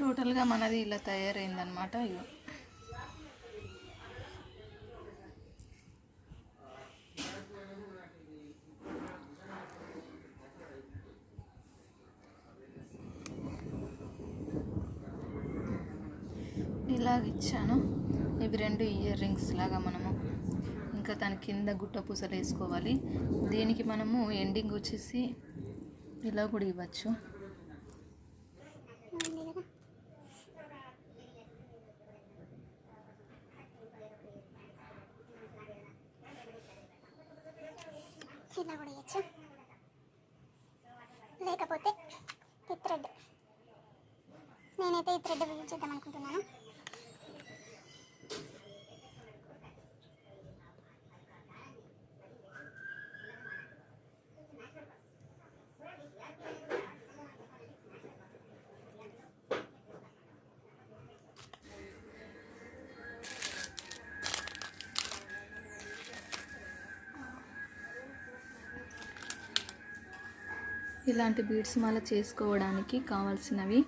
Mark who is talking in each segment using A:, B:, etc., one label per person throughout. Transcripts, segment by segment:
A: టోటల్గా మనది ఇలా తయారైందనమాట. ఇగో ఇలాగ ఇచ్చాను. ఇవి 2 ఇయర్ రింగ్స్ లాగా మనము ఇంకా దాని కింద గుట్ట పూసలు వేసుకోవాలి. దీనికి మనము ఎండింగ్ వచ్చేసి ఇలా కూడా ఇవ్వచ్చు.
B: ఇలా కూడా ఇవ్వచ్చు, లేకపోతే ఈ థ్రెడ్, నేనైతే ఈ థ్రెడ్ యూజ్ చేద్దాం అనుకుంటున్నాను.
A: ఇలాంటి బీడ్స్ మాల చేసుకోవడానికి కావాల్సినవి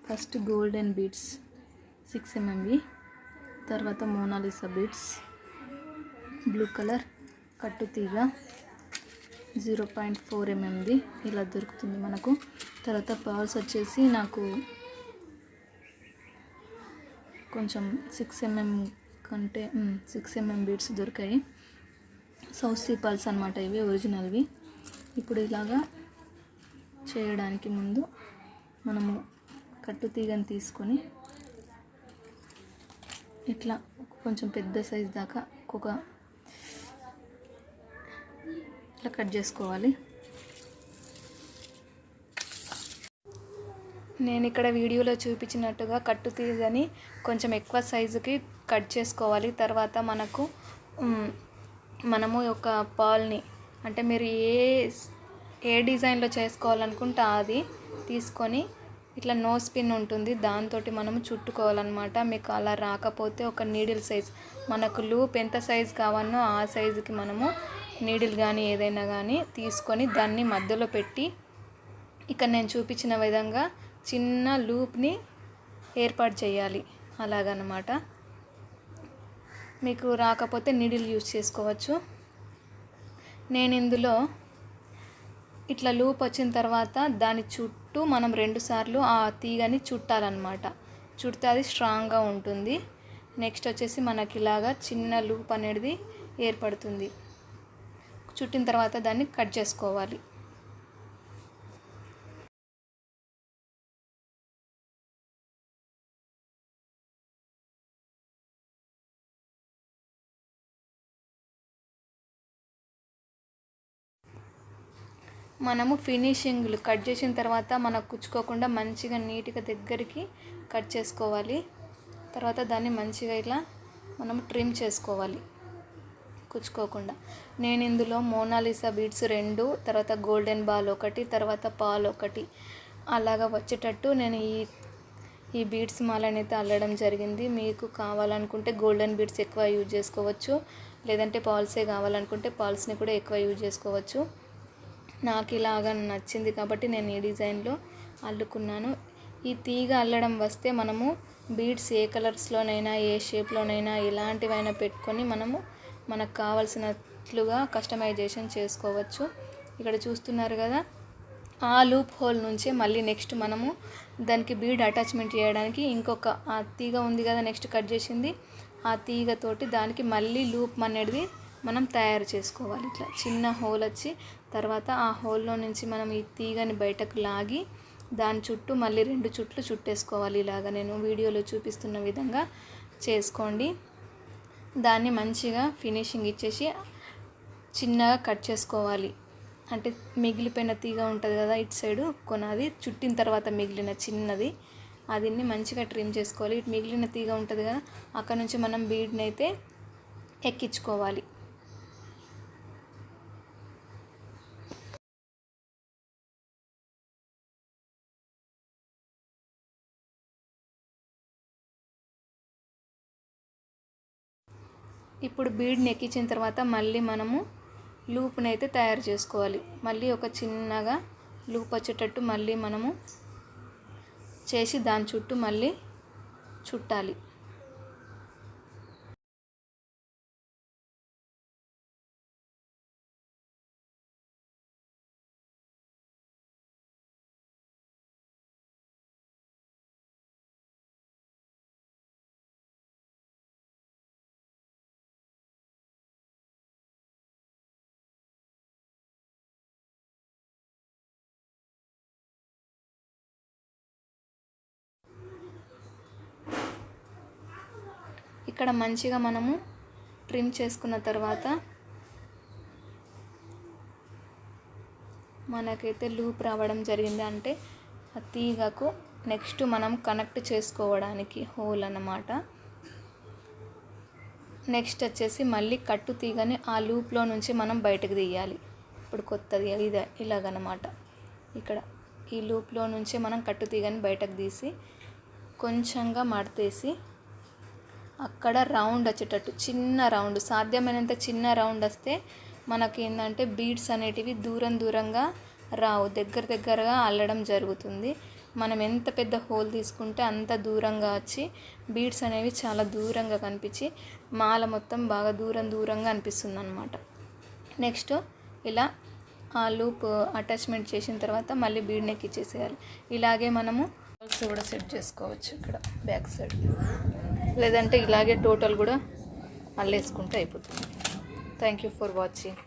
A: ఫస్ట్ గోల్డెన్ బీడ్స్ 6 mm, తర్వాత మోనాలిసా బీడ్స్ బ్లూ కలర్ కట్టుతీగ 0.4 mm ఇలా దొరుకుతుంది మనకు. తర్వాత పర్ల్స్ వచ్చేసి నాకు కొంచెం 6 mm కంటే 6 mm బీడ్స్ దొరికాయి. సౌత్ సీ పర్ల్స్ అనమాట, ఇవి ఒరిజినల్వి. ఇప్పుడు ఇలాగా చేయడానికి ముందు మనము కట్టుతీగని తీసుకొని ఇట్లా కొంచెం పెద్ద సైజ్ దాకా ఇట్లా కట్ చేసుకోవాలి. నేను ఇక్కడ వీడియోలో చూపించినట్టుగా కట్టుతీగని కొంచెం ఎక్కువ సైజుకి కట్ చేసుకోవాలి. తర్వాత మనము ఒక పాల్ని, అంటే మీరు ఏ డిజైన్లో చేసుకోవాలనుకుంటే అది తీసుకొని ఇట్లా నోస్ పిన్ ఉంటుంది, దాంతో మనము చుట్టుకోవాలన్నమాట. మీకు అలా రాకపోతే ఒక నీడిల్ సైజ్, మనకు లూప్ ఎంత సైజ్ కావాలో ఆ సైజుకి మనము నీడిల్ కానీ ఏదైనా కానీ తీసుకొని దాన్ని మధ్యలో పెట్టి ఇక్కడ నేను చూపించిన విధంగా చిన్న లూప్ని ఏర్పాటు చేయాలి. అలాగనమాట. మీకు రాకపోతే నీడిల్ యూజ్ చేసుకోవచ్చు. నేను ఇందులో ఇట్లా లూప్ వచ్చిన తర్వాత దాని చుట్టూ మనం 2 సార్లు ఆ తీగని చుట్టాలన్నమాట. చుడితే అది స్ట్రాంగ్గా ఉంటుంది. నెక్స్ట్ వచ్చేసి మనకి ఇలాగా చిన్న లూప్ అనేది ఏర్పడుతుంది. చుట్టిన తర్వాత దాన్ని కట్ చేసుకోవాలి. మనము ఫినిషింగ్లు కట్ చేసిన తర్వాత మనకు కుచ్చుకోకుండా మంచిగా నీట్గా దగ్గరికి కట్ చేసుకోవాలి. తర్వాత దాన్ని మంచిగా ఇలా మనం ట్రిమ్ చేసుకోవాలి కుచ్చుకోకుండా. నేను ఇందులో మోనాలిసా బీడ్స్ 2, తర్వాత గోల్డెన్ బాల్ 1, తర్వాత పాల్ 1 అలాగా వచ్చేటట్టు నేను ఈ బీడ్స్ మాలనైతే అల్లడం జరిగింది. మీకు కావాలనుకుంటే గోల్డెన్ బీడ్స్ ఎక్కువ యూజ్ చేసుకోవచ్చు, లేదంటే పాల్సే కావాలనుకుంటే పాల్స్ని కూడా ఎక్కువ యూజ్ చేసుకోవచ్చు. నాకు ఇలాగా నచ్చింది కాబట్టి నేను ఈ డిజైన్లో అల్లుకున్నాను. ఈ తీగ అల్లడం వస్తే మనము బీడ్స్ ఏ కలర్స్లోనైనా ఏ షేప్లోనైనా ఎలాంటివైనా పెట్టుకొని మనకు కావాల్సినట్లుగా కస్టమైజేషన్ చేసుకోవచ్చు. ఇక్కడ చూస్తున్నారు కదా, ఆ లూప్ హోల్ నుంచే మళ్ళీ నెక్స్ట్ మనము దానికి బీడ్ అటాచ్మెంట్ చేయడానికి ఇంకొక ఆ తీగ ఉంది కదా నెక్స్ట్ కట్ చేసింది, ఆ తీగతోటి దానికి మళ్ళీ లూప్ అనేది మనం తయారు చేసుకోవాలి. ఇట్లా చిన్న హోల్ వచ్చి తర్వాత ఆ హోల్లో నుంచి మనం ఈ తీగని బయటకు లాగి దాని చుట్టూ మళ్ళీ 2 చుట్లు చుట్టేసుకోవాలి. ఇలాగా నేను వీడియోలో చూపిస్తున్న విధంగా చేసుకోండి. దాన్ని మంచిగా ఫినిషింగ్ ఇచ్చేసి చిన్నగా కట్ చేసుకోవాలి. అంటే మిగిలిపోయిన తీగ ఉంటుంది కదా ఇటు సైడు కొనది చుట్టిన తర్వాత మిగిలిన చిన్నది అదిని మంచిగా ట్రిమ్ చేసుకోవాలి. ఇటు మిగిలిన తీగ ఉంటుంది కదా అక్కడ నుంచి మనం బీడ్ని అయితే ఎక్కించుకోవాలి. ఇప్పుడు బీడ్ని ఎక్కించిన తర్వాత మళ్ళీ మనము లూప్ని అయితే తయారు చేసుకోవాలి. మళ్ళీ ఒక చిన్నగా లూప్ వచ్చేటట్టు మళ్ళీ మనము చేసి దాని చుట్టూ మళ్ళీ చుట్టాలి. ఇక్కడ మంచిగా మనము ట్రిమ్ చేసుకున్న తర్వాత మనకైతే లూప్ రావడం జరిగింది. అంటే ఆ తీగకు నెక్స్ట్ మనం కనెక్ట్ చేసుకోవడానికి హోల్ అన్నమాట. నెక్స్ట్ వచ్చేసి మళ్ళీ కట్టు తీగని ఆ లూప్లో నుంచి మనం బయటకు తీయాలి. ఇప్పుడు కొత్తది ఇదే ఇలాగనమాట. ఇక్కడ ఈ లూప్లో నుంచి మనం కట్టు తీగని బయటకు తీసి కొంచెంగా మడతేసి అక్కడ రౌండ్ వచ్చేటట్టు చిన్న రౌండ్, సాధ్యమైనంత చిన్న రౌండ్ వస్తే మనకి ఏంటంటే బీడ్స్ అనేటివి దూరంగా రావు, దగ్గరగా అల్లడం జరుగుతుంది. మనం ఎంత పెద్ద హోల్ తీసుకుంటే అంత దూరంగా వచ్చి బీడ్స్ అనేవి చాలా దూరంగా కనిపించి మాల మొత్తం బాగా దూరంగా అనిపిస్తుంది అన్నమాట. నెక్స్ట్ ఇలా ఆ లూప్ అటాచ్మెంట్ చేసిన తర్వాత మళ్ళీ బీడ్ నెక్ ఇచ్చేసేయాలి. ఇలాగే మనము హోల్స్ కూడా సెట్ చేసుకోవచ్చు ఇక్కడ బ్యాక్ సైడ్, లేదంటే ఇలాగే టోటల్ కూడా అల్లేసుకుంటే అయిపోతుంది. Thank you for watching.